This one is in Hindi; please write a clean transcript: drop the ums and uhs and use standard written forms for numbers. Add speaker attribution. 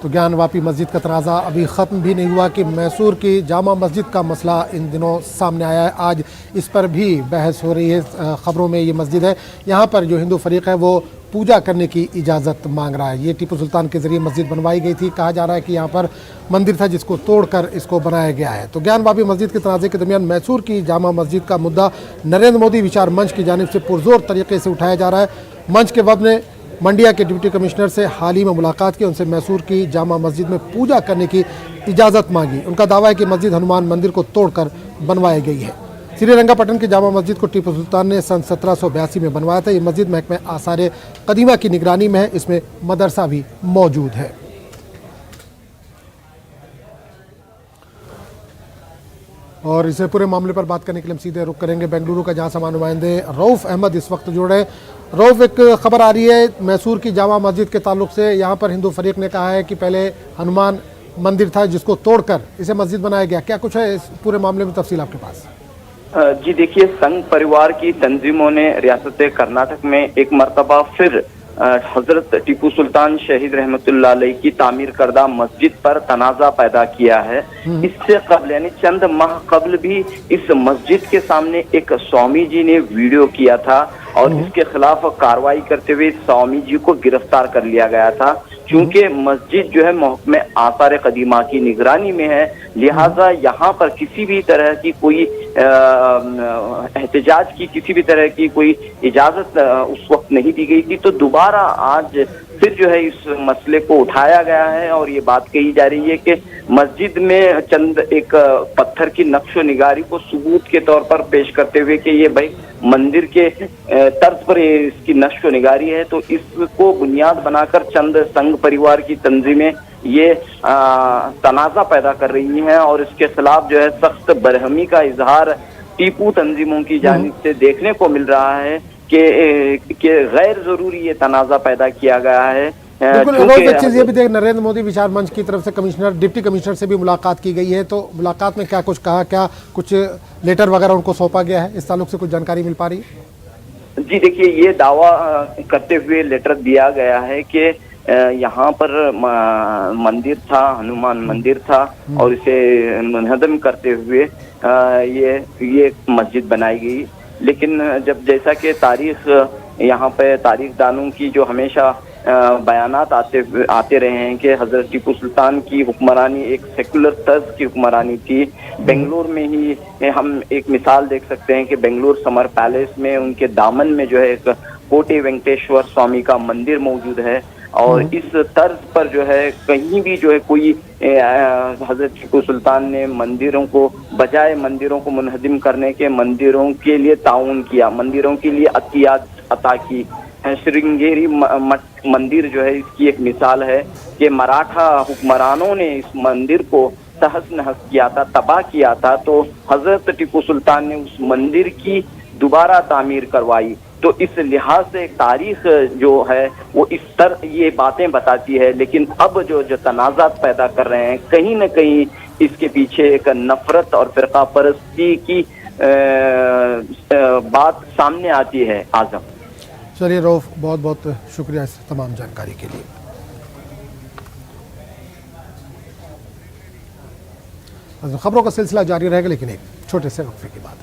Speaker 1: तो ज्ञानवापी मस्जिद का तनाज़ा अभी ख़त्म भी नहीं हुआ कि मैसूर की जामा मस्जिद का मसला इन दिनों सामने आया है। आज इस पर भी बहस हो रही है। ख़बरों में ये मस्जिद है, यहाँ पर जो हिंदू फरीक है वो पूजा करने की इजाज़त मांग रहा है। ये टीपू सुल्तान के ज़रिए मस्जिद बनवाई गई थी। कहा जा रहा है कि यहाँ पर मंदिर था जिसको तोड़कर इसको बनाया गया है। तो ज्ञानवापी मस्जिद के तनाज़े के दरमियान मैसूर की जामा मस्जिद का मुद्दा नरेंद्र मोदी विचार मंच की जानिब से पुरजोर तरीके से उठाया जा रहा है। मंच के वफ़द ने मंडिया के डिप्टी कमिश्नर से हाल ही में मुलाकात की, उनसे मैसूर की जामा मस्जिद में पूजा करने की इजाज़त मांगी। उनका दावा है कि मस्जिद हनुमान मंदिर को तोड़कर बनवाई गई है। श्रीरंगापट्टनम की जामा मस्जिद को टीपू सुल्तान ने सन 1782 में बनवाया था। ये मस्जिद महकमे आसार कदीमा की निगरानी में है। इसमें मदरसा भी मौजूद है। और इसे पूरे मामले पर बात करने के लिए हम सीधे रुख करेंगे बेंगलुरु का, जहां समान नुमाइंदे रऊफ़ अहमद इस वक्त जुड़ रहे हैं। रऊफ़, एक खबर आ रही है मैसूर की जामा मस्जिद के ताल्लुक से। यहाँ पर हिंदू फरीक ने कहा है कि पहले हनुमान मंदिर था जिसको तोड़कर इसे मस्जिद बनाया गया। क्या कुछ है इस पूरे मामले में तफसील आपके पास?
Speaker 2: जी देखिए, संघ परिवार की तंजीमों ने रियासत कर्नाटक में एक मरतबा फिर हजरत टीपू सुल्तान शहीद रहमतुल्लाह अलैह की तामीर करदा मस्जिद पर तनाज़ा पैदा किया है। इससे कबल यानी चंद माह कबल भी इस मस्जिद के सामने एक स्वामी जी ने वीडियो किया था और इसके खिलाफ कार्रवाई करते हुए स्वामी जी को गिरफ्तार कर लिया गया था। क्योंकि मस्जिद जो है महकमे आसार कदीमा की निगरानी में है, लिहाजा यहाँ पर किसी भी तरह की कोई एहतजाज की किसी भी तरह की कोई इजाजत उस वक्त नहीं दी गई थी। तो दोबारा आज फिर जो है इस मसले को उठाया गया है और ये बात कही जा रही है कि मस्जिद में चंद एक पत्थर की नक्शो निगारी को सबूत के तौर पर पेश करते हुए कि ये भाई मंदिर के तर्ज पर इसकी नक्शो निगारी है, तो इसको बुनियाद बनाकर चंद संघ परिवार की तंजीमें ये तनाज़ा पैदा कर रही हैं और इसके खिलाफ जो है सख्त बरहमी का इजहार टीपू तंजीमों की जानिब से देखने को मिल रहा है कि गैर जरूरी ये तनाज़ा पैदा किया गया है।
Speaker 1: एक चीज़ ये भी देख, नरेंद्र मोदी विचार मंच की तरफ से डिप्टी कमिश्नर से भी मुलाकात की गई है, तो मुलाकात में क्या कुछ कहा, क्या कुछ लेटर वगैरह उनको सौंपा गया है? इस ताल्लुक से कुछ जानकारी मिल पा रही है?
Speaker 2: जी देखिए, ये दावा करते हुए लेटर दिया गया है कि यहाँ पर मंदिर था, हनुमान मंदिर था और इसे मुनहदम करते हुए ये मस्जिद बनाई गई। लेकिन जब जैसा कि तारीख यहाँ पे तारीख दानों की जो हमेशा बयानात आते रहे हैं कि हजरत टीपू सुल्तान की हुक्मरानी एक सेकुलर तर्ज की हुक्मरानी थी। बेंगलुरु में ही हम एक मिसाल देख सकते हैं कि बेंगलुरु समर पैलेस में उनके दामन में जो है एक कोटे वेंकटेश्वर स्वामी का मंदिर मौजूद है और इस तर्ज पर जो है कहीं भी जो है कोई हजरत टीपू सुल्तान ने मंदिरों को बजाय मंदिरों को मुनहदिम करने के मंदिरों के लिए ताउन किया, मंदिरों के लिए अतियात अता की। श्रृंगेरी मंदिर जो है इसकी एक मिसाल है कि मराठा हुक्मरानों ने इस मंदिर को तहस नहस किया था, तबाह किया था, तो हजरत टीपू सुल्तान ने उस मंदिर की दोबारा तामीर करवाई। तो इस लिहाज से एक तारीख जो है वो इस तरह ये बातें बताती है। लेकिन अब जो तनाज़ात पैदा कर रहे हैं, कहीं न कहीं इसके पीछे एक नफरत और फिरका परस्ती की बात सामने आती है। आजम,
Speaker 1: चलिए रऊफ़, बहुत बहुत शुक्रिया इस तमाम जानकारी के लिए। खबरों का सिलसिला जारी रहेगा, लेकिन एक छोटे से वक्फे के बाद।